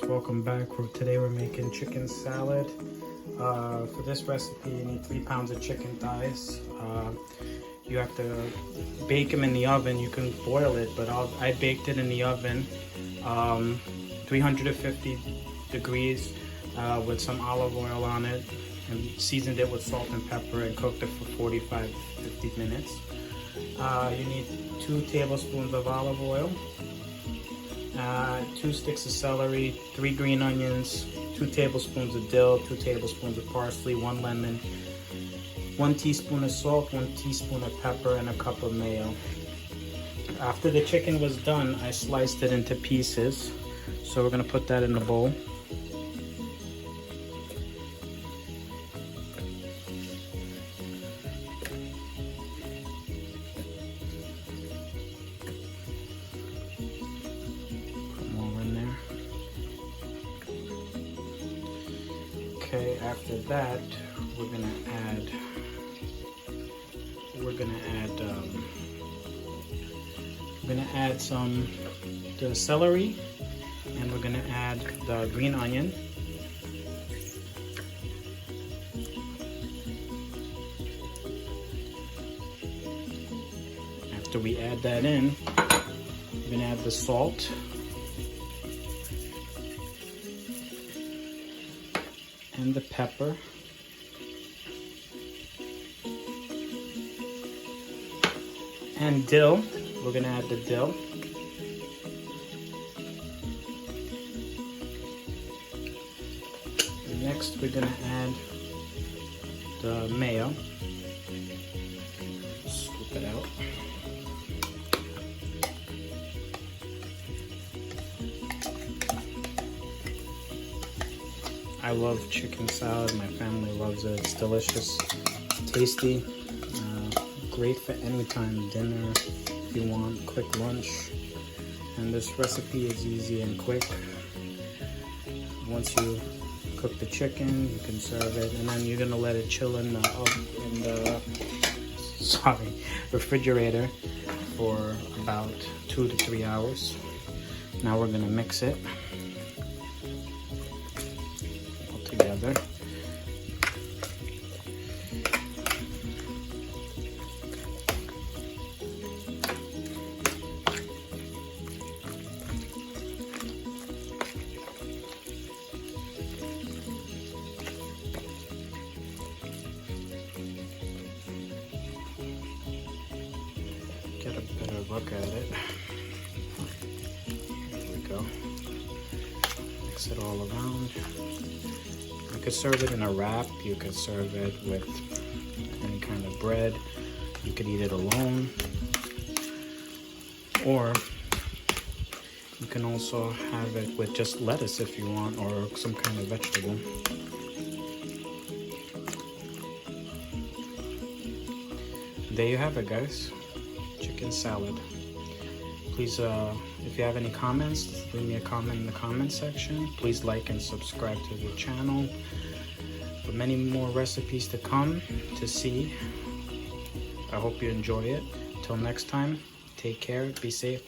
welcome back. Today we're making chicken salad. For this recipe you need 3 pounds of chicken thighs. You have to bake them in the oven. You can boil it, but I baked it in the oven, 350 degrees with some olive oil on it, and seasoned it with salt and pepper and cooked it for 45-50 minutes. You need 2 tablespoons of olive oil, 2 sticks of celery, 3 green onions, 2 tablespoons of dill, 2 tablespoons of parsley, 1 lemon, 1 teaspoon of salt, 1 teaspoon of pepper, and a cup of mayo. After the chicken was done, I sliced it into pieces. So we're gonna put that in the bowl. Okay, after that, we're gonna add some the celery, and we're gonna add the green onion. After we add that in, we're gonna add the salt. And the pepper. And dill. We're gonna add the dill. And next we're gonna add the mayo. Scoop it out. I love chicken salad. My family loves it. It's delicious, tasty, great for any time, dinner if you want, quick lunch. And this recipe is easy and quick. Once you cook the chicken, you can serve it, and then you're gonna let it chill in the refrigerator for about 2 to 3 hours. Now we're gonna mix it together. Get a better look at it. Here we go. Mix it all around. You could serve it in a wrap, you could serve it with any kind of bread, you could eat it alone, or you can also have it with just lettuce if you want, or some kind of vegetable. There you have it, guys. Chicken salad. Please, if you have any comments, leave me a comment in the comment section. Please like and subscribe to the channel for many more recipes to come to see. I hope you enjoy it. Till next time, take care, be safe.